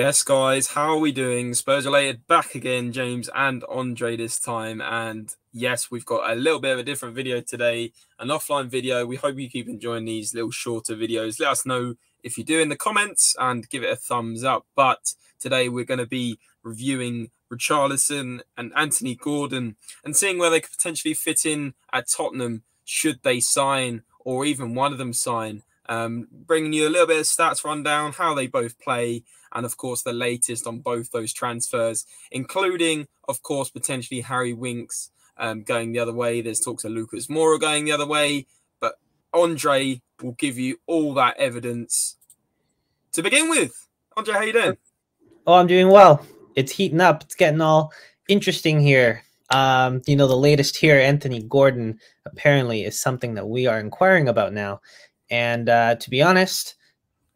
Yes, guys, how are we doing? Spurs related back again, James and Andre this time. And yes, we've got a little bit of a different video today, an offline video. We hope you keep enjoying these little shorter videos. Let us know if you do in the comments and give it a thumbs up. But today we're going to be reviewing Richarlison and Anthony Gordon and seeing where they could potentially fit in at Tottenham should they sign, or even one of them sign. Bringing you a little bit of stats rundown, how they both play, and of course the latest on both those transfers, including of course potentially Harry Winks going the other way. There's talks of Lucas Moura going the other way, but Andre will give you all that evidence. To begin with, Andre, how you doing? Oh, I'm doing well. It's heating up. It's getting all interesting here. The latest here, Anthony Gordon, apparently is something that we are inquiring about now. And to be honest,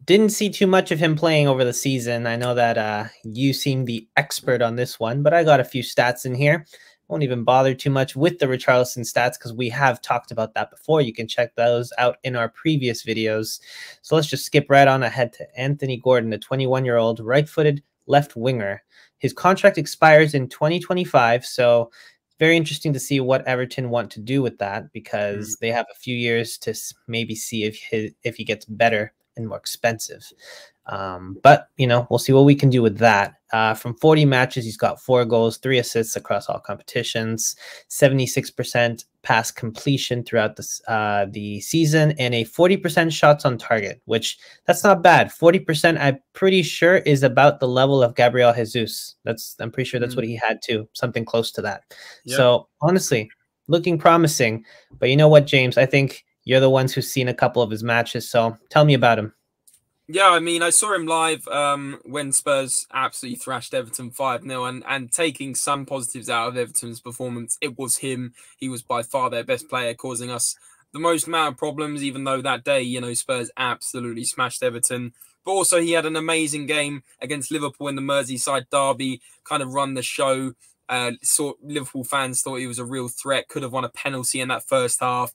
didn't see too much of him playing over the season. I know that you seem the expert on this one, but I got a few stats in here. Won't even bother too much with the Richarlison stats because we have talked about that before. You can check those out in our previous videos. So let's just skip right on ahead to Anthony Gordon, a 21-year-old right-footed left winger. His contract expires in 2025, so very interesting to see what Everton want to do with that, because they have a few years to maybe see if he gets better and more expensive. But, we'll see what we can do with that. From 40 matches, he's got 4 goals, 3 assists across all competitions, 76% pass completion throughout the season, and a 40% shots on target, which that's not bad. 40%, I'm pretty sure, is about the level of Gabriel Jesus. I'm pretty sure that's what he had too, something close to that. Yeah. So honestly, looking promising. But you know what, James? I think you're the ones who've seen a couple of his matches, so tell me about him. Yeah, I mean, I saw him live when Spurs absolutely thrashed Everton 5-0, and taking some positives out of Everton's performance, it was him. He was by far their best player, causing us the most amount of problems, even though that day, Spurs absolutely smashed Everton. But also he had an amazing game against Liverpool in the Merseyside derby, kind of run the show. Liverpool fans thought he was a real threat, could have won a penalty in that first half.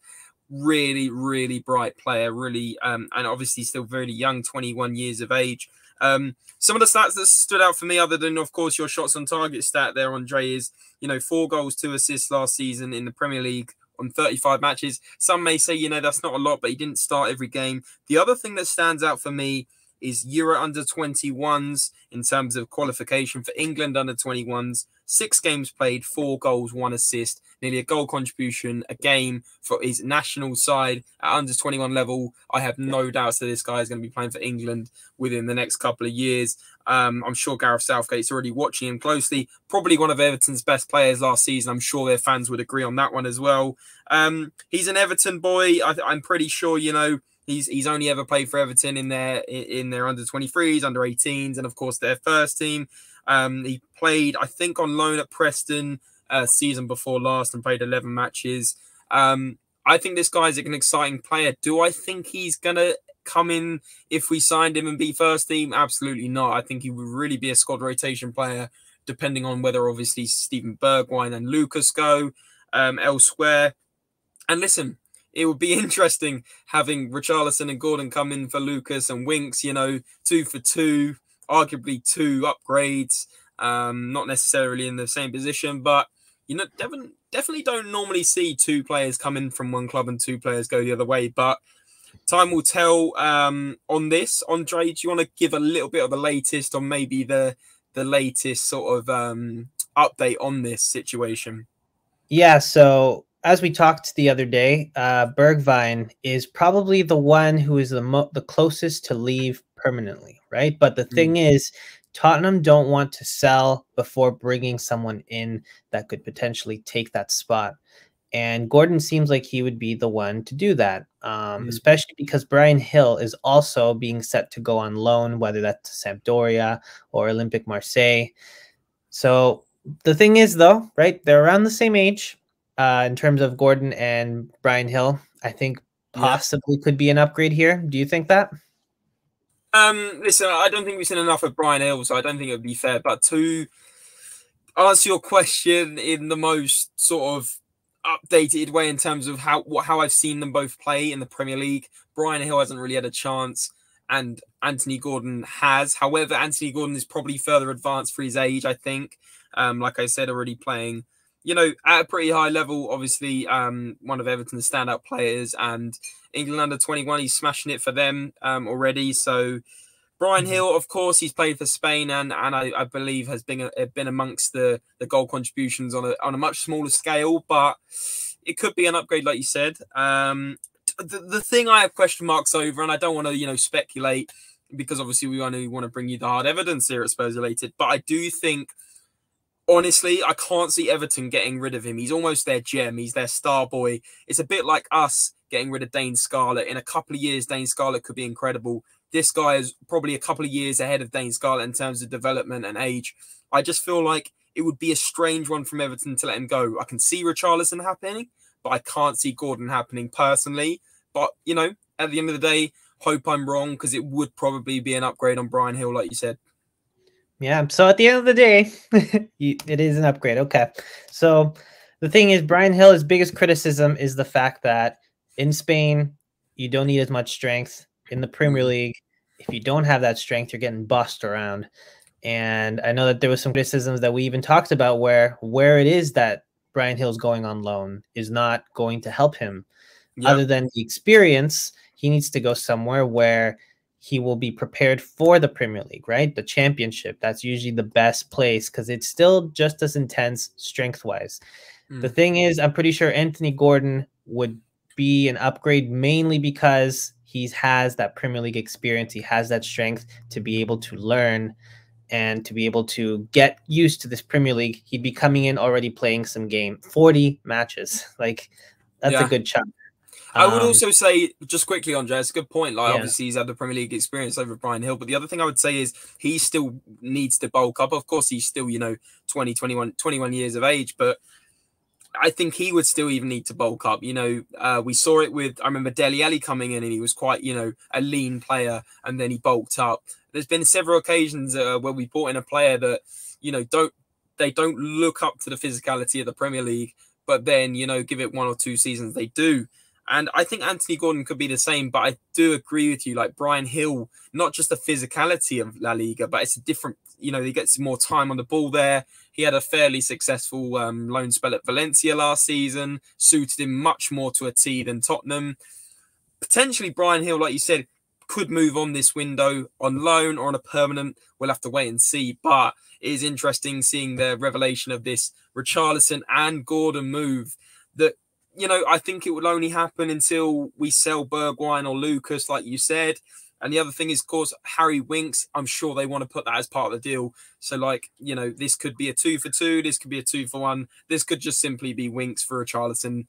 Really, really bright player, really, and obviously still very young, 21 years of age. Some of the stats that stood out for me, other than, of course, your shots on target stat there, Andre, is, 4 goals, 2 assists last season in the Premier League on 35 matches. Some may say, that's not a lot, but he didn't start every game. The other thing that stands out for me is Euro under 21s in terms of qualification for England under 21s. 6 games played, 4 goals, 1 assist, nearly a goal contribution a game for his national side at under 21 level. I have no doubts that this guy is going to be playing for England within the next couple of years. I'm sure Gareth Southgate's already watching him closely. Probably one of Everton's best players last season. I'm sure their fans would agree on that one as well. He's an Everton boy. I'm pretty sure, he's only ever played for Everton in their under 23s, under 18s, and of course their first team. He played, I think, on loan at Preston season before last and played 11 matches. I think this guy's an exciting player. Do I think he's going to come in if we signed him and be first team? Absolutely not. I think he would really be a squad rotation player, depending on whether obviously Steven Bergwijn and Lucas go elsewhere. And listen, it would be interesting having Richarlison and Gordon come in for Lucas and Winks, 2 for 2, arguably 2 upgrades, not necessarily in the same position, but, definitely don't normally see 2 players come in from one club and 2 players go the other way. But time will tell on this. Andre, do you want to give a little bit of the latest on maybe the latest sort of update on this situation? Yeah, so as we talked the other day, Bergwijn is probably the one who is the closest to leave permanently, right? But the thing is, Tottenham don't want to sell before bringing someone in that could potentially take that spot. And Gordon seems like he would be the one to do that, especially because Bryan Gil is also being set to go on loan, whether that's to Sampdoria or Olympique Marseille. So the thing is, though, right, they're around the same age. In terms of Gordon and Bryan Gil, I think possibly could be an upgrade here. Do you think that? Listen, I don't think we've seen enough of Bryan Gil, so I don't think it would be fair. But to answer your question in the most sort of updated way in terms of how I've seen them both play in the Premier League, Bryan Gil hasn't really had a chance. and Anthony Gordon has. However, Anthony Gordon is probably further advanced for his age, I think. Like I said, already playing, at a pretty high level. Obviously, one of Everton's standout players, and England under 21, he's smashing it for them already. So Bryan Hill, of course, he's played for Spain, and I believe has been amongst the goal contributions on a much smaller scale, but it could be an upgrade, like you said. The thing I have question marks over, and I don't want to speculate, because obviously we only want to bring you the hard evidence here at SpursRelated, but I do think, honestly, I can't see Everton getting rid of him. He's almost their gem. He's their star boy. It's a bit like us getting rid of Dane Scarlett. In a couple of years, Dane Scarlett could be incredible. This guy is probably a couple of years ahead of Dane Scarlett in terms of development and age. I just feel like it would be a strange one from Everton to let him go. I can see Richarlison happening, but I can't see Gordon happening personally. But, at the end of the day, hope I'm wrong, because it would probably be an upgrade on Bryan Hill, like you said. Yeah, so at the end of the day, it is an upgrade. Okay. So the thing is, Bryan Hill, his biggest criticism is the fact that in Spain, you don't need as much strength. In the Premier League, if you don't have that strength, you're getting bossed around. And I know that there was some criticisms that we even talked about where it is that Bryan Hill's going on loan is not going to help him. Yep. Other than the experience, he needs to go somewhere where he will be prepared for the Premier League, right? The Championship. That's usually the best place because it's still just as intense strength-wise. The thing is, I'm pretty sure Anthony Gordon would be an upgrade mainly because he has that Premier League experience. He has that strength to be able to learn and to be able to get used to this Premier League. He'd be coming in already playing some 40 matches. Like, that's a good chunk. I would also say, just quickly, Andre, it's a good point. Like, obviously, he's had the Premier League experience over Bryan Hill. But the other thing I would say is he still needs to bulk up. Of course, he's still, 21 years of age. But I think he would still even need to bulk up. We saw it with, I remember Dele Alli coming in and he was quite, a lean player. And then he bulked up. There's been several occasions where we brought in a player that, they don't look up to the physicality of the Premier League. But then, give it 1 or 2 seasons, they do. And I think Anthony Gordon could be the same, but I do agree with you. Like Bryan Hill, not just the physicality of La Liga, but it's a different, he gets more time on the ball there. He had a fairly successful loan spell at Valencia last season, suited him much more to a T than Tottenham. Potentially Bryan Hill, like you said, could move on this window on loan or on a permanent. We'll have to wait and see. But it is interesting seeing the revelation of this Richarlison and Gordon move that, I think it will only happen until we sell Bergwijn or Lucas, like you said. And the other thing is, of course, Harry Winks. I'm sure they want to put that as part of the deal. So, this could be a 2 for 2. This could be a 2 for 1. This could just simply be Winks for Richarlison.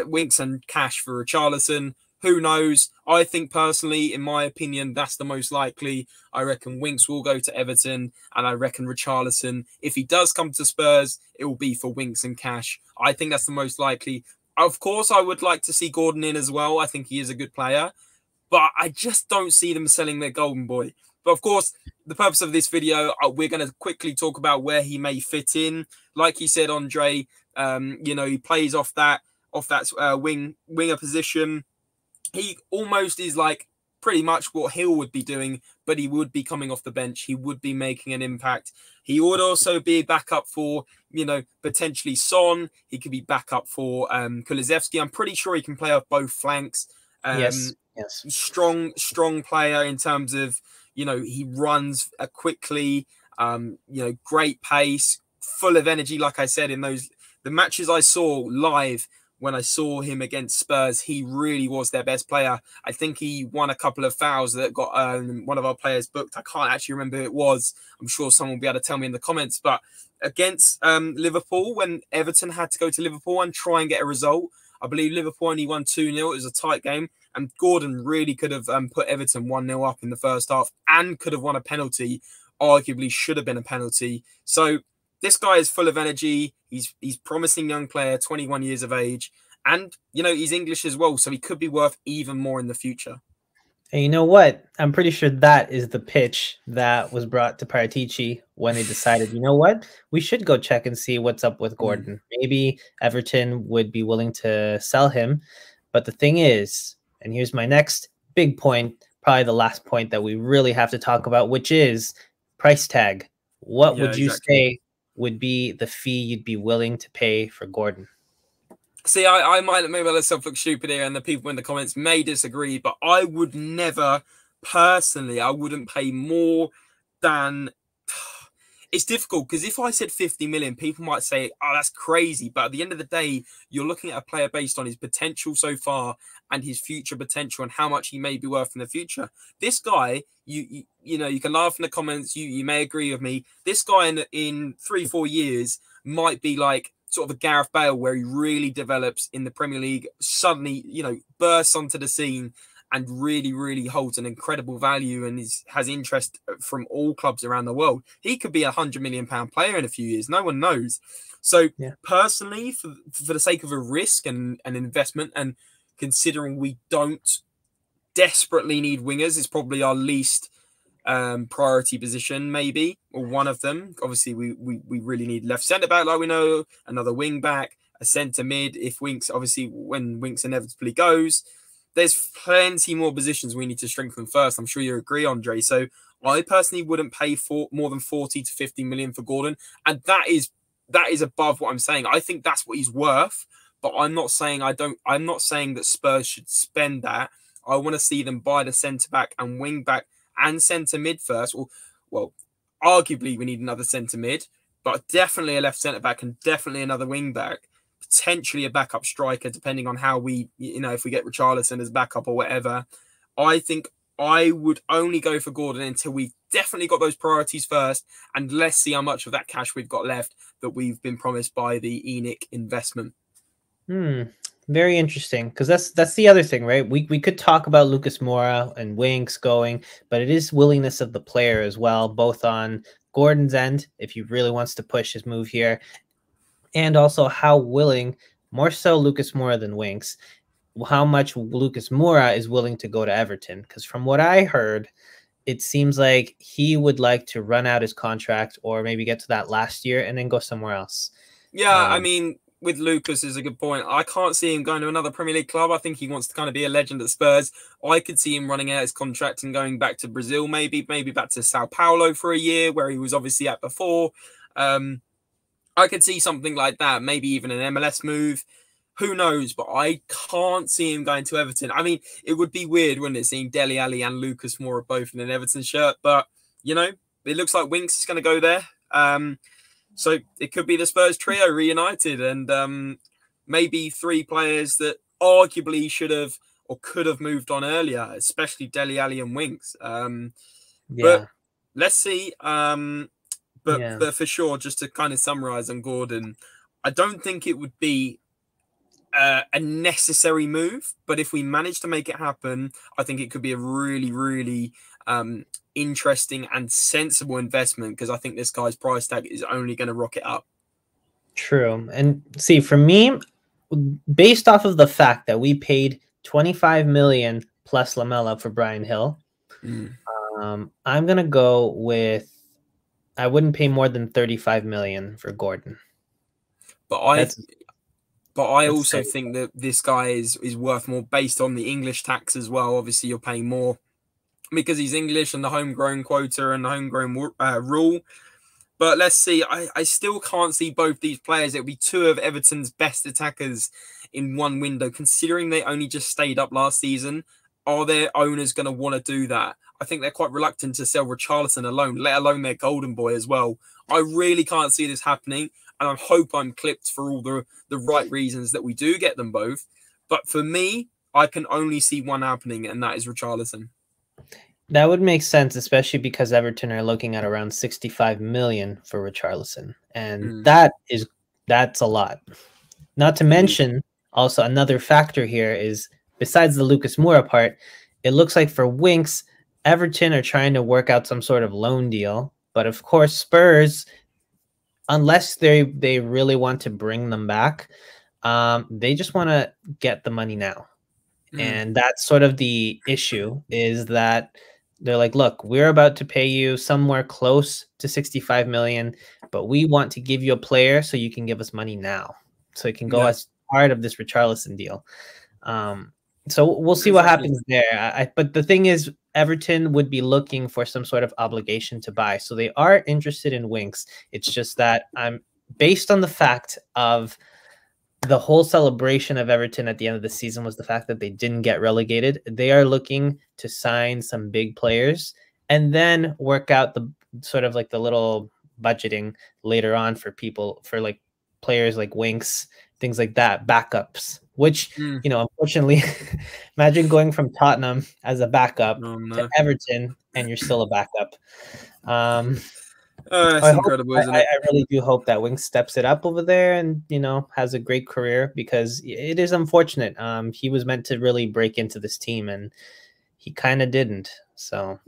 Winks and cash for Richarlison. Who knows? I think personally, in my opinion, that's the most likely. I reckon Winks will go to Everton, and I reckon Richarlison, if he does come to Spurs, it will be for Winks and cash. I think that's the most likely. Of course, I would like to see Gordon in as well. I think he is a good player. But I just don't see them selling their golden boy. But of course, the purpose of this video, we're going to quickly talk about where he may fit in. Like you said, Andre, he plays off that winger position. He almost is like pretty much what Hill would be doing, but he would be coming off the bench. He would be making an impact. He would also be backup for, potentially Son. He could be backup for Kulusevski. I'm pretty sure he can play off both flanks. Yes. Strong player in terms of, he runs quickly, great pace, full of energy. Like I said, in the matches I saw live, when I saw him against Spurs, he really was their best player. I think he won a couple of fouls that got one of our players booked. I can't actually remember who it was. I'm sure someone will be able to tell me in the comments. But against Liverpool, when Everton had to go to Liverpool and try and get a result, I believe Liverpool only won 2-0. It was a tight game. And Gordon really could have put Everton 1-0 up in the first half and could have won a penalty. Arguably should have been a penalty. So this guy is full of energy. He's promising young player, 21 years of age. And, he's English as well. So he could be worth even more in the future. And you know what? I'm pretty sure that is the pitch that was brought to Paratici when they decided, you know what? We should go check and see what's up with Gordon. Maybe Everton would be willing to sell him. But the thing is, and here's my next big point, probably the last point that we really have to talk about, which is price tag. What would you say would be the fee you'd be willing to pay for Gordon? See, I might maybe let myself look stupid here, and the people in the comments may disagree, but I would never, personally, I wouldn't pay more than... It's difficult, because if I said 50 million, people might say, oh, that's crazy. But at the end of the day, you're looking at a player based on his potential so far and his future potential and how much he may be worth in the future. This guy, you know, you can laugh in the comments, you may agree with me. This guy in 3-4 years might be like sort of a Gareth Bale, where he really develops in the Premier League, suddenly, you know, bursts onto the scene and really, really holds an incredible value and has interest from all clubs around the world. He could be £100 million player in a few years. No one knows. So personally, for the sake of a risk and an investment, and considering we don't desperately need wingers, it's probably our least priority position, maybe, or one of them. Obviously, we really need left centre back, like we know, another wing back, a centre mid. If Winks, obviously, when Winks inevitably goes, there's plenty more positions we need to strengthen first. I'm sure you agree, Andre. So I personally wouldn't pay for more than 40 to 50 million for Gordon, and that is above what I'm saying. I think that's what he's worth, but I'm not saying I'm not saying that Spurs should spend that. I want to see them buy the centre back and wing back and centre mid first. Well, arguably we need another centre mid, but definitely a left centre back and definitely another wing back. Potentially a backup striker, depending on how we, you know, if we get Richarlison as backup or whatever. I think I would only go for Gordon until we've definitely got those priorities first, and let's see how much of that cash we've got left that we've been promised by the ENIC investment. Very interesting, because that's the other thing, right? We could talk about Lucas Moura and Winks going, but it is willingness of the player as well, both on Gordon's end, if he really wants to push his move here, and also how willing, more so Lucas Moura than Winks, how much Lucas Moura is willing to go to Everton. Because from what I heard, it seems like he would like to run out his contract or maybe get to that last year and then go somewhere else. Yeah, I mean, with Lucas is a good point. I can't see him going to another Premier League club. I think he wants to kind of be a legend at Spurs. I could see him running out his contract and going back to Brazil, maybe back to Sao Paulo for a year, where he was obviously at before. I could see something like that, maybe even an MLS move. Who knows? But I can't see him going to Everton. I mean, it would be weird, wouldn't it, seeing Dele Alli and Lucas Moura both in an Everton shirt? But, you know, it looks like Winks is going to go there. So it could be the Spurs trio reunited, and maybe three players that arguably should have or could have moved on earlier, especially Dele Alli and Winks. But let's see. But for sure, just to kind of summarize on Gordon, I don't think it would be a necessary move, but if we manage to make it happen, I think it could be a really, really interesting and sensible investment, because I think this guy's price tag is only going to rocket up. True. And see, for me, based off of the fact that we paid 25 million plus Lamela for Brian Hill, I'm going to go with, I wouldn't pay more than 35 million for Gordon. But I also think that this guy is worth more based on the English tax as well. Obviously, you're paying more because he's English and the homegrown quota and the homegrown rule. But let's see. I still can't see both these players. It would be two of Everton's best attackers in one window, considering they only just stayed up last season. Are their owners going to want to do that? I think they're quite reluctant to sell Richarlison alone, let alone their golden boy as well. I really can't see this happening, and I hope I'm clipped for all the right reasons that we do get them both. But for me, I can only see one happening, and that is Richarlison. That would make sense, especially because Everton are looking at around 65 million for Richarlison, and that's a lot. Not to mention, also another factor here is, besides the Lucas Moura part, it looks like for Winks, Everton are trying to work out some sort of loan deal. But of course, Spurs, unless they really want to bring them back, they just want to get the money now. And that's sort of the issue, is that they're like, look, we're about to pay you somewhere close to 65 million, but we want to give you a player so you can give us money now, so it can go as part of this Richarlison deal. So we'll see what happens there. But the thing is, Everton would be looking for some sort of obligation to buy. So they are interested in Winks. It's just that based on the fact of the whole celebration of Everton at the end of the season was the fact that they didn't get relegated. They are looking to sign some big players and then work out the sort of like the little budgeting later on for people, for like players like Winks, things like that, backups, which, you know, unfortunately, imagine going from Tottenham as a backup to Everton and you're still a backup. It's incredible, isn't it? I really do hope that Winks steps it up over there and, you know, has a great career, because it is unfortunate. He was meant to really break into this team and he kind of didn't. So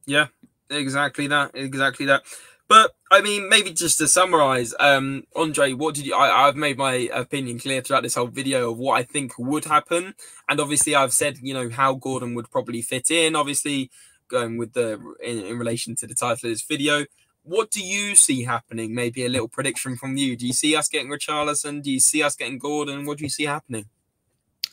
yeah, exactly that. But I mean, maybe just to summarize, Andre, what did you? I've made my opinion clear throughout this whole video of what I think would happen, and obviously I've said, you know, how Gordon would probably fit in. Obviously, going with in relation to the title of this video. What do you see happening? Maybe a little prediction from you. Do you see us getting Richarlison? Do you see us getting Gordon? What do you see happening?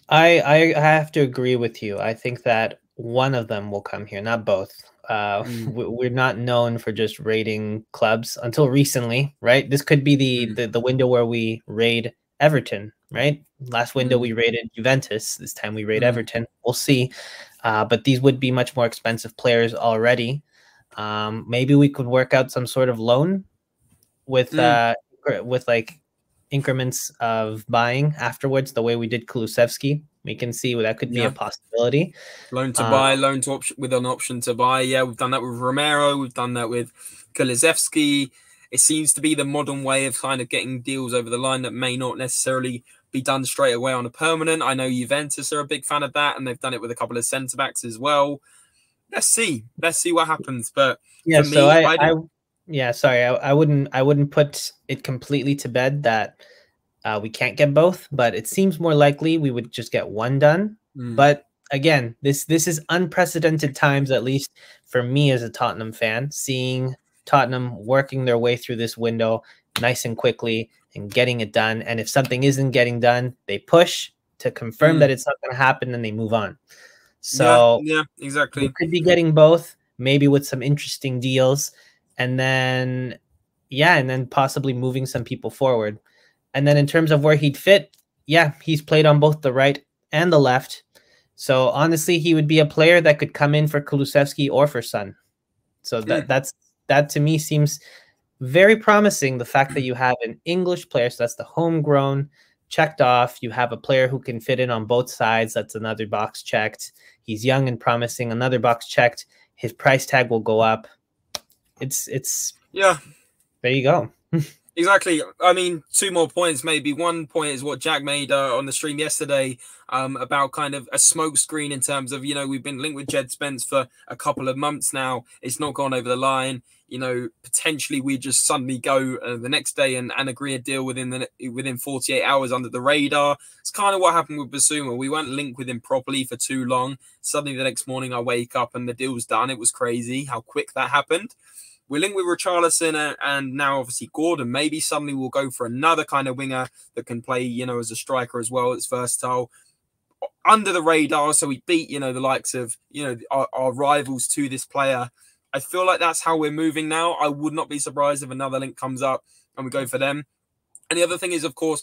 I have to agree with you. I think that one of them will come here, not both. We're not known for just raiding clubs until recently, right? This could be the window where we raid Everton, right? Last window we raided Juventus. This time we raid Everton. We'll see. But these would be much more expensive players already. Maybe we could work out some sort of loan with like increments of buying afterwards, the way we did Kulusevski. We can see that could be a possibility. Loan to buy, loan to option with an option to buy. Yeah, we've done that with Romero. We've done that with Kulusevski. It seems to be the modern way of kind of getting deals over the line that may not necessarily be done straight away on a permanent. I know Juventus are a big fan of that, and they've done it with a couple of centre backs as well. Let's see what happens. But yeah, so I wouldn't put it completely to bed that we can't get both, but it seems more likely we would just get one done. But again, this is unprecedented times, at least for me as a Tottenham fan, seeing Tottenham working their way through this window nice and quickly and getting it done. And if something isn't getting done, they push to confirm that it's not going to happen, and they move on. So yeah, exactly. We could be getting both, maybe with some interesting deals, and then possibly moving some people forward. And then in terms of where he'd fit, yeah, he's played on both the right and the left. So honestly, he would be a player that could come in for Kulusevski or for Son. So that to me seems very promising. The fact that you have an English player, so that's the homegrown, checked off. You have a player who can fit in on both sides. That's another box checked. He's young and promising. Another box checked. His price tag will go up. It's yeah. There you go. Exactly. I mean, two more points maybe. One point is what Jack made on the stream yesterday about kind of a smoke screen in terms of, you know, we've been linked with Jed Spence for a couple of months now. It's not gone over the line. You know, potentially we just suddenly go the next day and agree a deal within 48 hours under the radar. It's kind of what happened with Basuma. We weren't linked with him properly for too long. Suddenly the next morning I wake up and the deal's done. It was crazy how quick that happened. We're linked with Richarlison and now obviously Gordon. Maybe suddenly we'll go for another kind of winger that can play, you know, as a striker as well. It's versatile. Under the radar, so we beat, you know, the likes of, you know, our rivals to this player. I feel like that's how we're moving now. I would not be surprised if another link comes up and we go for them. And the other thing is, of course,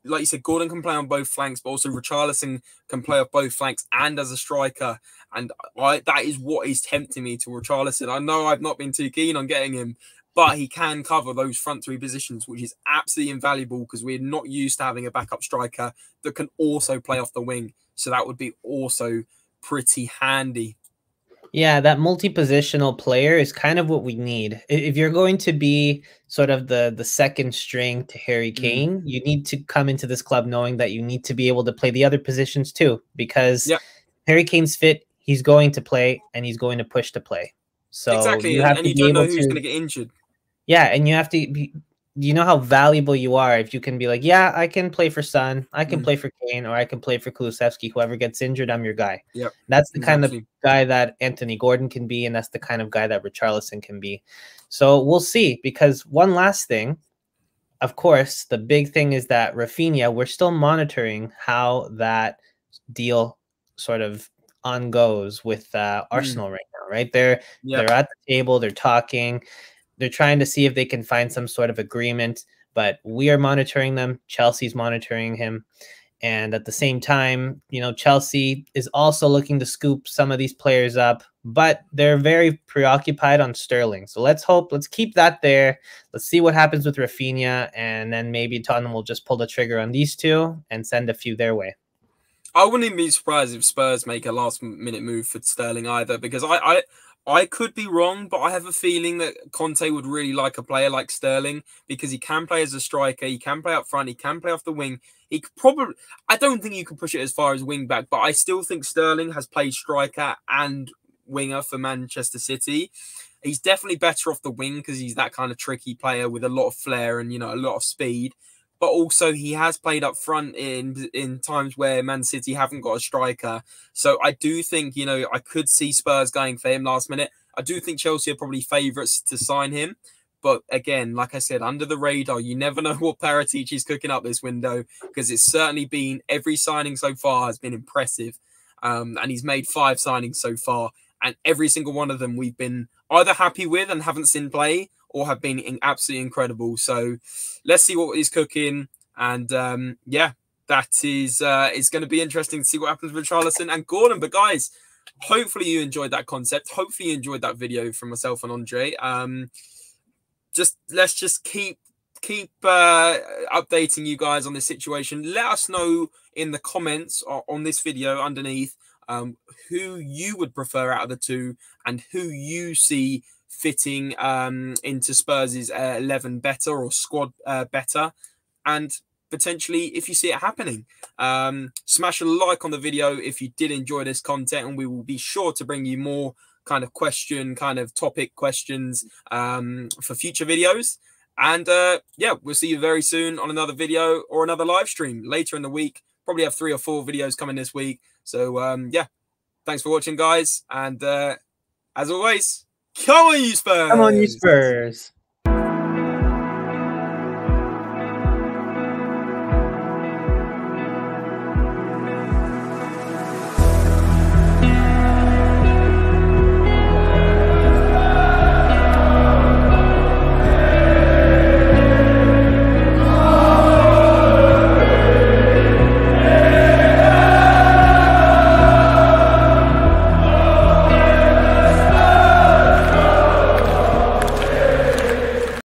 like you said, Gordon can play on both flanks, but also Richarlison can play off both flanks and as a striker. And that is what is tempting me to Richarlison. I know I've not been too keen on getting him, but he can cover those front three positions, which is absolutely invaluable because we're not used to having a backup striker that can also play off the wing. So that would be also pretty handy. Yeah, that multi-positional player is kind of what we need. If you're going to be sort of the second string to Harry Kane, you need to come into this club knowing that you need to be able to play the other positions too, because Harry Kane's fit, he's going to play and he's going to push to play. So exactly, you have and to you be don't able know who's to, going to get injured. Yeah, and you have to be, you know how valuable you are if you can be like, yeah, I can play for Son, I can play for Kane, or I can play for Kulusevski. Whoever gets injured, I'm your guy. Yep. That's the kind of guy that Anthony Gordon can be, and that's the kind of guy that Richarlison can be. So we'll see, because one last thing, of course, the big thing is that Raphinha, we're still monitoring how that deal sort of on goes with Arsenal right now, right? They're Yep. at the table, they're talking, they're trying to see if they can find some sort of agreement, but we are monitoring them. Chelsea's monitoring him. And at the same time, you know, Chelsea is also looking to scoop some of these players up, but they're very preoccupied on Sterling. So let's keep that there. Let's see what happens with Raphinha, and then maybe Tottenham will just pull the trigger on these two and send a few their way. I wouldn't even be surprised if Spurs make a last-minute move for Sterling either, because I could be wrong, but I have a feeling that Conte would really like a player like Sterling because he can play as a striker, he can play up front, he can play off the wing. He could probably, I don't think you can push it as far as wing back, but I still think Sterling has played striker and winger for Manchester City. He's definitely better off the wing because he's that kind of tricky player with a lot of flair and, you know, a lot of speed. But also he has played up front in times where Man City haven't got a striker. So I do think, you know, I could see Spurs going for him last minute. I do think Chelsea are probably favourites to sign him. But again, like I said, under the radar, you never know what Paratici is cooking up this window, because it's certainly been, every signing so far has been impressive. And he's made 5 signings so far. And every single one of them we've been either happy with and haven't seen play, or have been absolutely incredible. So let's see what he's cooking. And yeah, that is it's going to be interesting to see what happens with Richarlison and Gordon. But guys, hopefully you enjoyed that concept. Hopefully you enjoyed that video from myself and Andre. Let's just keep updating you guys on this situation. Let us know in the comments on this video underneath who you would prefer out of the two, and who you see fitting into Spurs' 11 better, or squad better, and potentially if you see it happening. Smash a like on the video if you did enjoy this content, and we will be sure to bring you more kind of topic questions for future videos. And yeah, we'll see you very soon on another video or another live stream later in the week. Probably have 3 or 4 videos coming this week. So yeah, thanks for watching, guys. And as always, come on, you Spurs! Come on, you Spurs!